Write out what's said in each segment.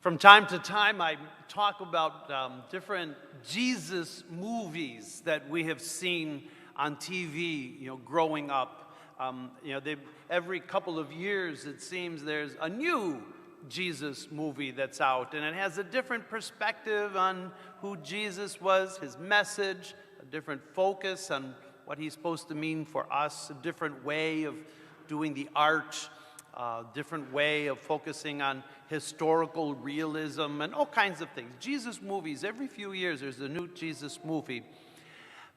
From time to time, I talk about different Jesus movies that we have seen on TV, growing up. Every couple of years, it seems there's a new Jesus movie that's out, and it has a different perspective on who Jesus was, his message, a different focus on what he's supposed to mean for us, a different way of doing the art, different way of focusing on historical realism and all kinds of things. Jesus movies, every few years there's a new Jesus movie.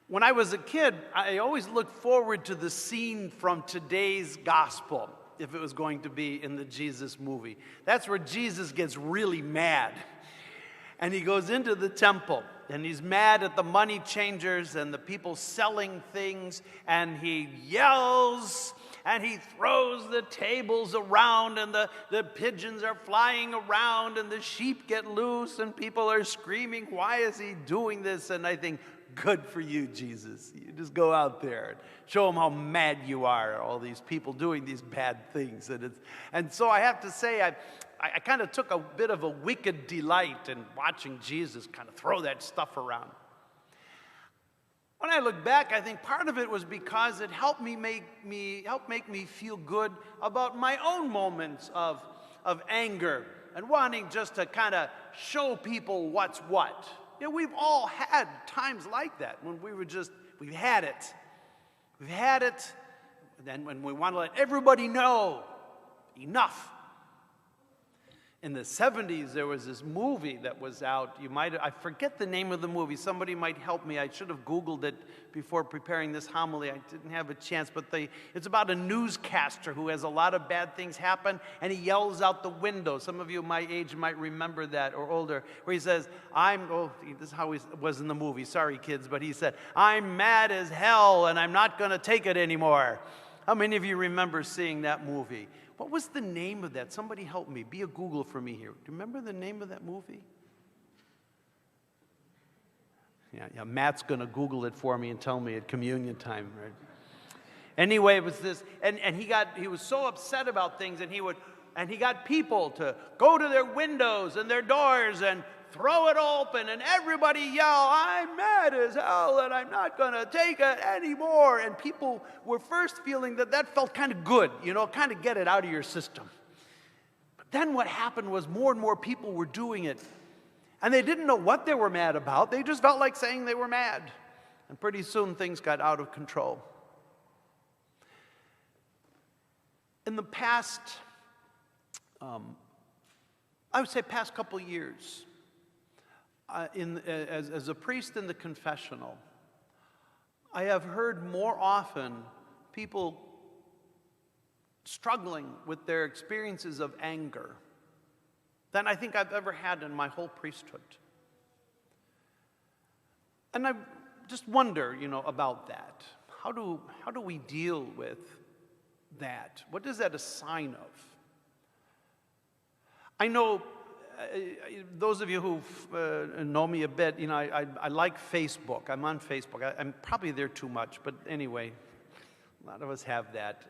When I was a kid, I always looked forward to the scene from today's gospel, if it was going to be in the Jesus movie. That's where Jesus gets really mad. And he goes into the temple, and he's mad at the money changers and the people selling things, and he yells, and he throws the tables around, and the pigeons are flying around, and the sheep get loose, and people are screaming, why is he doing this? And I think, good for you, Jesus. You just go out there and show them how mad you are at all these people doing these bad things. And so I have to say, I kind of took a bit of a wicked delight in watching Jesus kind of throw that stuff around. When I look back, I think part of it was because it helped make me feel good about my own moments of anger and wanting just to kind of show people what's what. We've all had times like that when we've had it. We've had it, and then when we want to let everybody know, enough. In the 70s, there was this movie that was out. I forget the name of the movie. Somebody might help me. I should have Googled it before preparing this homily. I didn't have a chance, but it's about a newscaster who has a lot of bad things happen, and he yells out the window. Some of you my age might remember that, or older, where he says, this is how he was in the movie. Sorry, kids, but he said, I'm mad as hell, and I'm not going to take it anymore. How many of you remember seeing that movie? What was the name of that? Somebody help me. Be a Google for me here. Do you remember the name of that movie? Yeah, Matt's going to Google it for me and tell me at communion time, right? Anyway, it was this, and he was so upset about things, and he got people to go to their windows and their doors and throw it open, and everybody yell, I'm mad as hell, and I'm not going to take it anymore. And people were first feeling that felt kind of good, kind of get it out of your system. But then what happened was more and more people were doing it, and they didn't know what they were mad about. They just felt like saying they were mad. And pretty soon things got out of control. In the past, I would say past couple years, as a priest in the confessional, I have heard more often people struggling with their experiences of anger than I think I've ever had in my whole priesthood. And I just wonder, about that. How do we deal with that? What is that a sign of? I know those of you who know me a bit, I like Facebook. I'm on Facebook. I'm probably there too much, but anyway, a lot of us have that.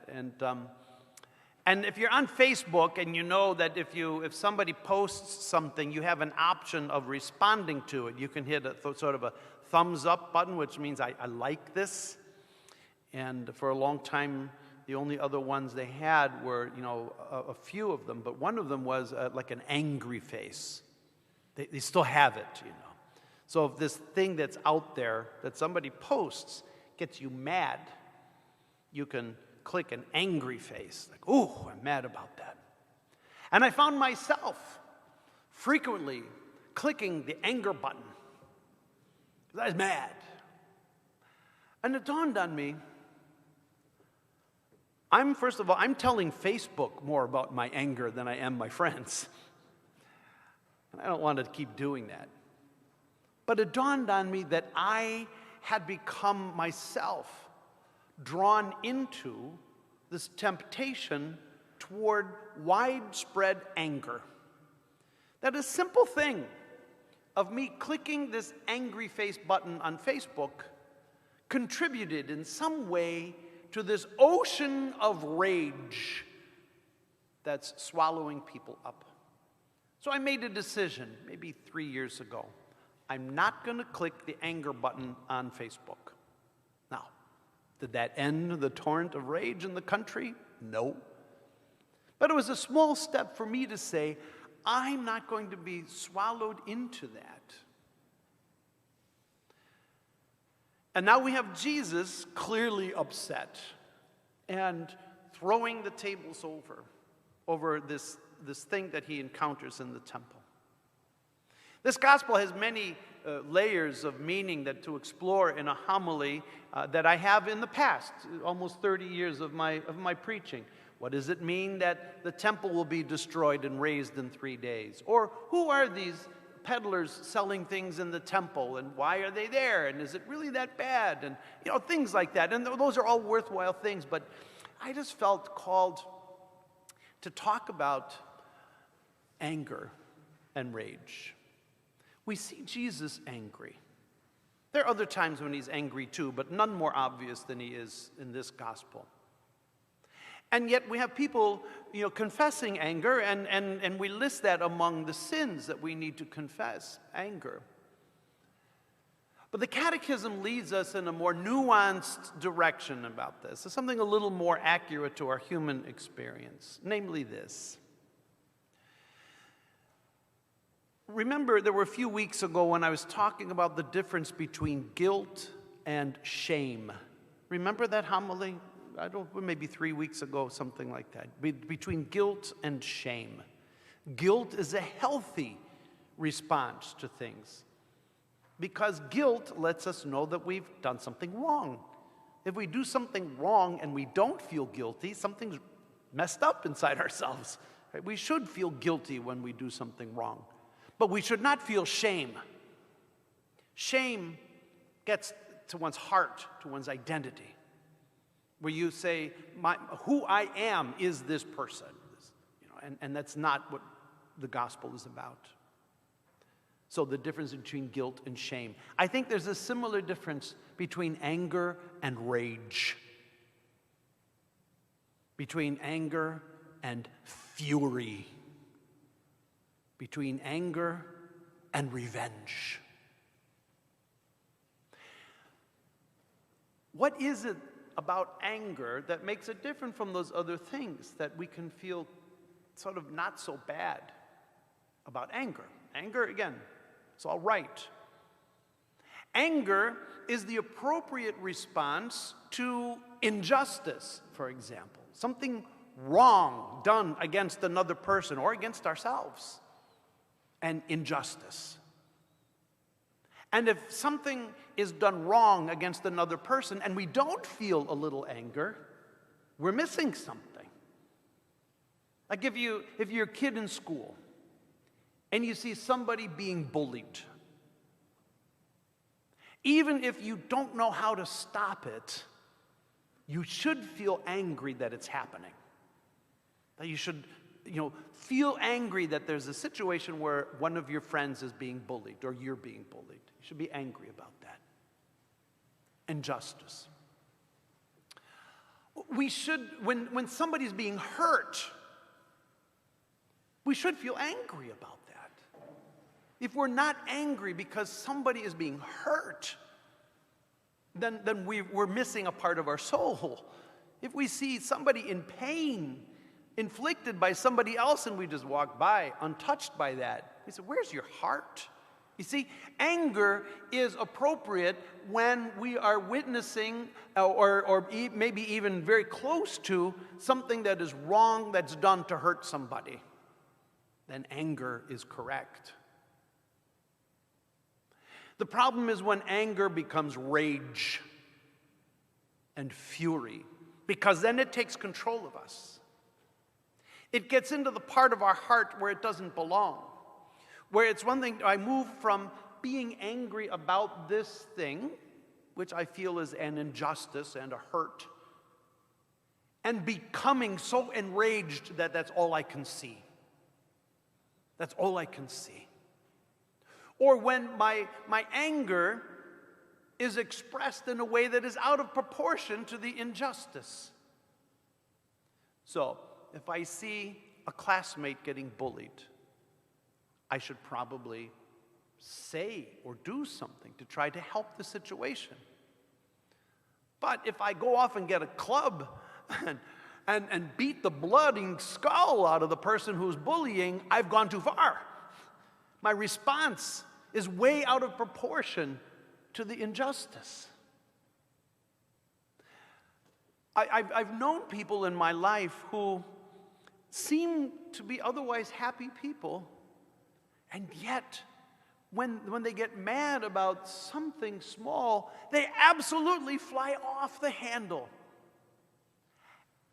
And if you're on Facebook and you know that if somebody posts something, you have an option of responding to it. You can hit sort of a thumbs up button, which means I like this. And for a long time, the only other ones they had were, a few of them, but one of them was like an angry face. They still have it, So if this thing that's out there that somebody posts gets you mad, you can click an angry face, like, ooh, I'm mad about that. And I found myself frequently clicking the anger button because I was mad. And it dawned on me, first of all, I'm telling Facebook more about my anger than I am my friends. And I don't want to keep doing that. But it dawned on me that I had become myself drawn into this temptation toward widespread anger. That a simple thing of me clicking this angry face button on Facebook contributed in some way to this ocean of rage that's swallowing people up. So I made a decision maybe 3 years ago. I'm not going to click the anger button on Facebook. Now, did that end the torrent of rage in the country? No. But it was a small step for me to say, I'm not going to be swallowed into that. And now we have Jesus clearly upset and throwing the tables over this thing that he encounters in the temple. This gospel has many layers of meaning that to explore in a homily that I have in the past, almost 30 years of my preaching. What does it mean that the temple will be destroyed and raised in 3 days? Or who are these peddlers selling things in the temple, and why are they there? And is it really that bad? And things like that. And those are all worthwhile things, but I just felt called to talk about anger and rage. We see Jesus angry. There are other times when he's angry too, but none more obvious than he is in this gospel. And yet we have people, confessing anger, and we list that among the sins that we need to confess, anger. But the Catechism leads us in a more nuanced direction about this. It's something a little more accurate to our human experience, namely this. Remember, there were a few weeks ago when I was talking about the difference between guilt and shame. Remember that homily? Maybe 3 weeks ago, something like that. Between guilt and shame. Guilt is a healthy response to things, because guilt lets us know that we've done something wrong. If we do something wrong and we don't feel guilty, something's messed up inside ourselves. Right? We should feel guilty when we do something wrong, but we should not feel shame. Shame gets to one's heart, to one's identity, where you say, who I am is this person. And that's not what the gospel is about. So the difference between guilt and shame. I think there's a similar difference between anger and rage, between anger and fury, between anger and revenge. What is it about anger that makes it different from those other things that we can feel sort of not so bad about anger? Anger, again, it's all right. Anger is the appropriate response to injustice, for example. Something wrong done against another person or against ourselves. And injustice. And if something is done wrong against another person and we don't feel a little anger, we're missing something. Like if you're a kid in school and you see somebody being bullied, even if you don't know how to stop it, you should feel angry that it's happening. That you should, feel angry that there's a situation where one of your friends is being bullied or you're being bullied. You should be angry about that. Injustice. We should, when somebody's being hurt, we should feel angry about that. If we're not angry because somebody is being hurt, then we're missing a part of our soul. If we see somebody in pain inflicted by somebody else and we just walk by untouched by that, we say, where's your heart? You see, anger is appropriate when we are witnessing or maybe even very close to something that is wrong that's done to hurt somebody. Then anger is correct. The problem is when anger becomes rage and fury, because then it takes control of us. It gets into the part of our heart where it doesn't belong. Where it's one thing, I move from being angry about this thing, which I feel is an injustice and a hurt, and becoming so enraged that that's all I can see. That's all I can see. Or when my anger is expressed in a way that is out of proportion to the injustice. So, if I see a classmate getting bullied, I should probably say or do something to try to help the situation. But if I go off and get a club and beat the bloody skull out of the person who's bullying, I've gone too far. My response is way out of proportion to the injustice. I've known people in my life who seem to be otherwise happy people, and yet when they get mad about something small, they absolutely fly off the handle.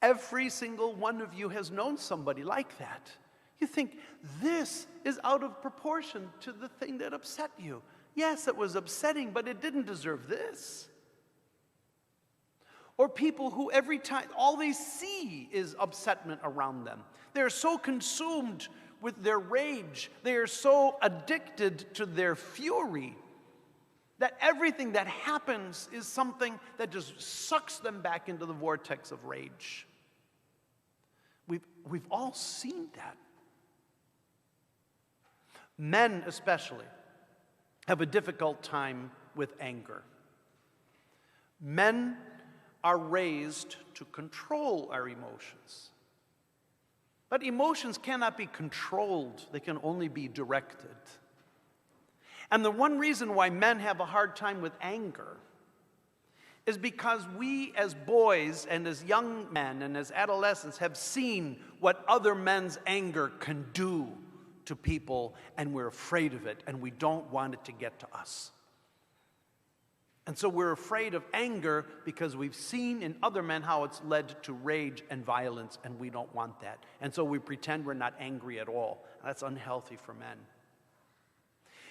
Every single one of you has known somebody like that. You think, this is out of proportion to the thing that upset you. Yes, it was upsetting, but it didn't deserve this. Or people who every time, all they see is upsetment around them. They're so consumed with their rage, they are so addicted to their fury, that everything that happens is something that just sucks them back into the vortex of rage. We've all seen that. Men especially have a difficult time with anger. Men are raised to control our emotions. But emotions cannot be controlled, they can only be directed. And the one reason why men have a hard time with anger is because we as boys and as young men and as adolescents have seen what other men's anger can do to people, and we're afraid of it, and we don't want it to get to us. And so we're afraid of anger because we've seen in other men how it's led to rage and violence, and we don't want that. And so we pretend we're not angry at all. That's unhealthy for men.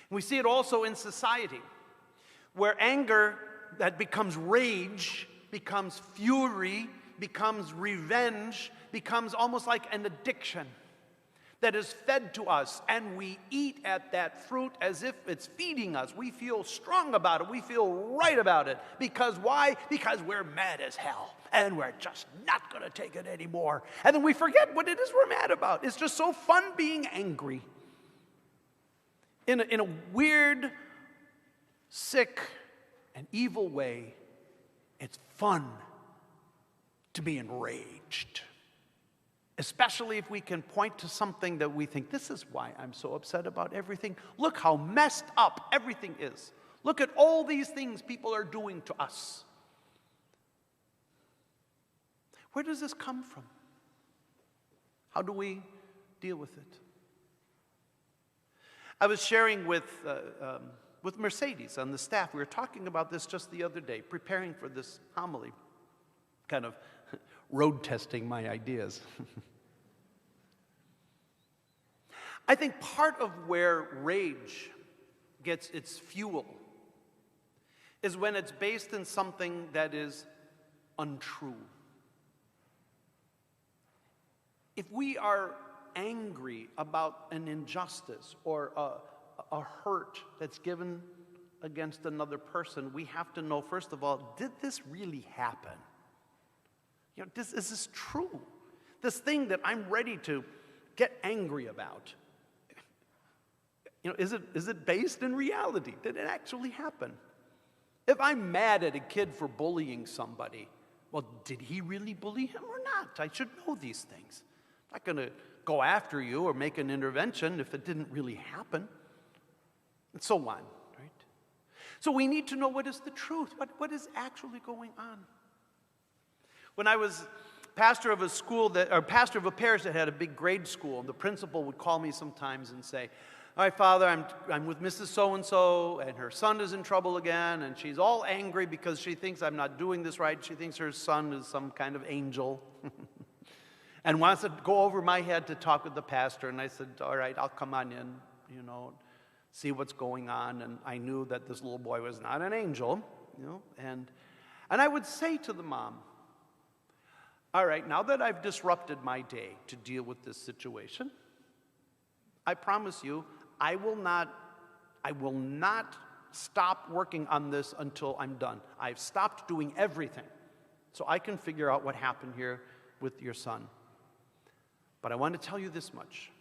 We see it also in society, where anger that becomes rage, becomes fury, becomes revenge, becomes almost like an addiction that is fed to us, and we eat at that fruit as if it's feeding us. We feel strong about it. We feel right about it. Because why? Because we're mad as hell, and we're just not going to take it anymore. And then we forget what it is we're mad about. It's just so fun being angry. In a weird, sick, and evil way, it's fun to be enraged. Especially if we can point to something that we think, this is why I'm so upset about everything. Look how messed up everything is. Look at all these things people are doing to us. Where does this come from? How do we deal with it? I was sharing with Mercedes on the staff. We were talking about this just the other day, preparing for this homily, kind of road testing my ideas. I think part of where rage gets its fuel is when it's based in something that is untrue. If we are angry about an injustice or a hurt that's given against another person, we have to know, first of all, did this really happen? Is this true? This thing that I'm ready to get angry about, is it based in reality? Did it actually happen? If I'm mad at a kid for bullying somebody, well, did he really bully him or not? I should know these things. I'm not going to go after you or make an intervention if it didn't really happen, and so on, right? So we need to know what is the truth, what is actually going on. When I was pastor of a school pastor of a parish that had a big grade school, the principal would call me sometimes and say, all right, Father, I'm with Mrs. So-and-so, and her son is in trouble again, and she's all angry because she thinks I'm not doing this right. She thinks her son is some kind of angel and wants to go over my head to talk with the pastor. And I said, all right, I'll come on in, see what's going on. And I knew that this little boy was not an angel, and I would say to the mom, all right, now that I've disrupted my day to deal with this situation, I promise you, I will not stop working on this until I'm done. I've stopped doing everything so I can figure out what happened here with your son. But I want to tell you this much.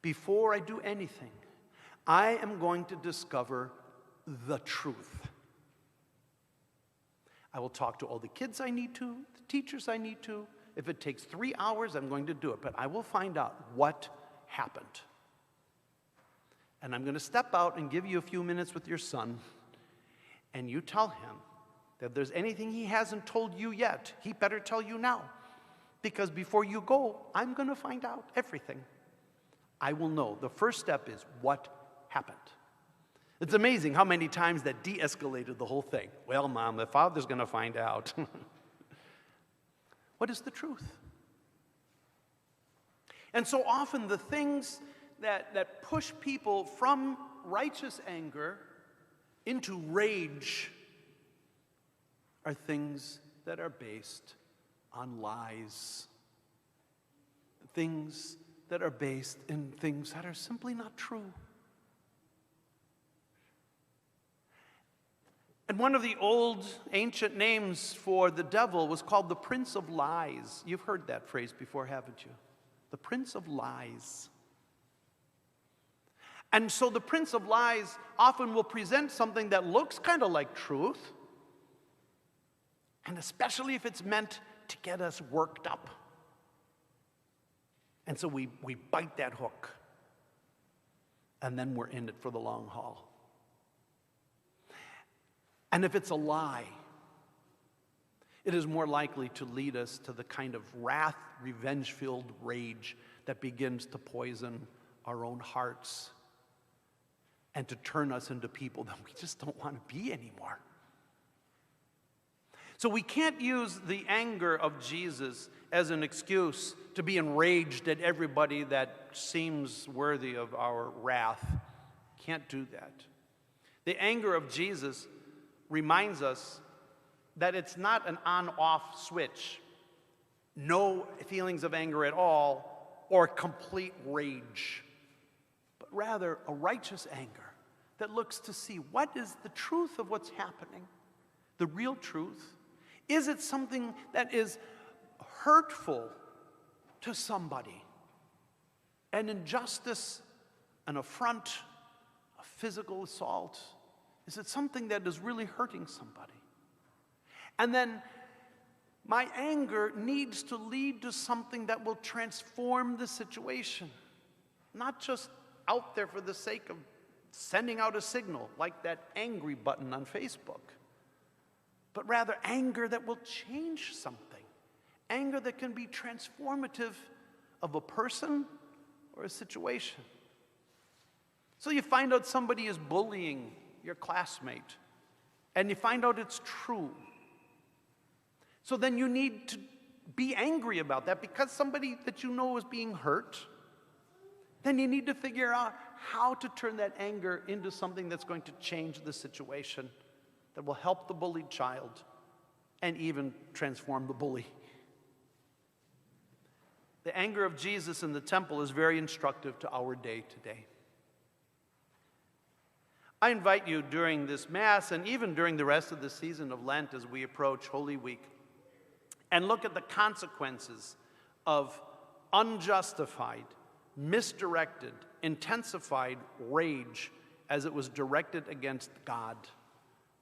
Before I do anything, I am going to discover the truth. I will talk to all the kids I need to, the teachers I need to. If it takes 3 hours, I'm going to do it, but I will find out what happened. And I'm going to step out and give you a few minutes with your son, and you tell him that if there's anything he hasn't told you yet, he better tell you now. Because before you go, I'm going to find out everything. I will know. The first step is what happened. It's amazing how many times that de-escalated the whole thing. Well, Mom, the father's going to find out. What is the truth? And so often the things that push people from righteous anger into rage are things that are based on lies. Things that are based in things that are simply not true. And one of the old ancient names for the devil was called the Prince of Lies. You've heard that phrase before, haven't you? The Prince of Lies. And so the Prince of Lies often will present something that looks kind of like truth, and especially if it's meant to get us worked up. And so we bite that hook, and then we're in it for the long haul. And if it's a lie, it is more likely to lead us to the kind of wrath, revenge-filled rage that begins to poison our own hearts and to turn us into people that we just don't want to be anymore. So we can't use the anger of Jesus as an excuse to be enraged at everybody that seems worthy of our wrath. Can't do that. The anger of Jesus reminds us that it's not an on-off switch, no feelings of anger at all, or complete rage, but rather a righteous anger that looks to see what is the truth of what's happening, the real truth. Is it something that is hurtful to somebody? An injustice, an affront, a physical assault? Is it something that is really hurting somebody? And then my anger needs to lead to something that will transform the situation. Not just out there for the sake of sending out a signal like that angry button on Facebook, but rather anger that will change something. Anger that can be transformative of a person or a situation. So you find out somebody is bullying your classmate, and you find out it's true. So then you need to be angry about that because somebody that you know is being hurt. Then you need to figure out how to turn that anger into something that's going to change the situation, that will help the bullied child and even transform the bully. The anger of Jesus in the temple is very instructive to our day today. I invite you during this Mass and even during the rest of the season of Lent as we approach Holy Week and look at the consequences of unjustified, misdirected, intensified rage as it was directed against God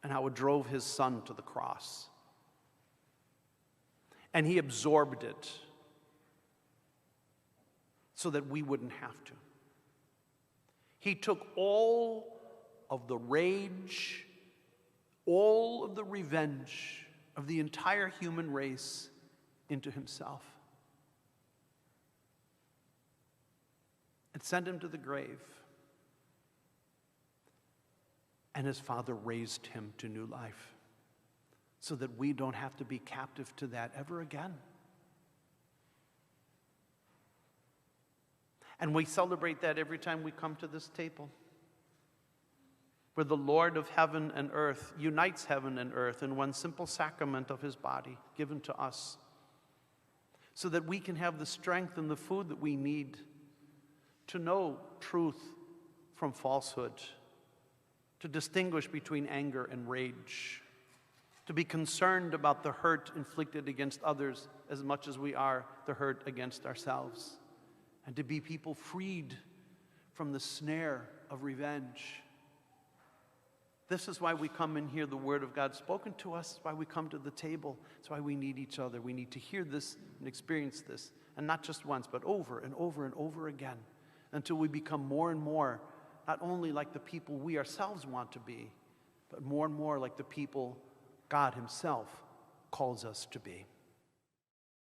and how it drove his Son to the cross. And he absorbed it so that we wouldn't have to. He took all of the rage, all of the revenge of the entire human race into himself and sent him to the grave. And his Father raised him to new life so that we don't have to be captive to that ever again. And we celebrate that every time we come to this table, where the Lord of heaven and earth unites heaven and earth in one simple sacrament of his body given to us, so that we can have the strength and the food that we need to know truth from falsehood, to distinguish between anger and rage, to be concerned about the hurt inflicted against others as much as we are the hurt against ourselves, and to be people freed from the snare of revenge. This is why we come and hear the word of God spoken to us. It's why we come to the table. It's why we need each other. We need to hear this and experience this. And not just once, but over and over and over again, until we become more and more, not only like the people we ourselves want to be, but more and more like the people God himself calls us to be.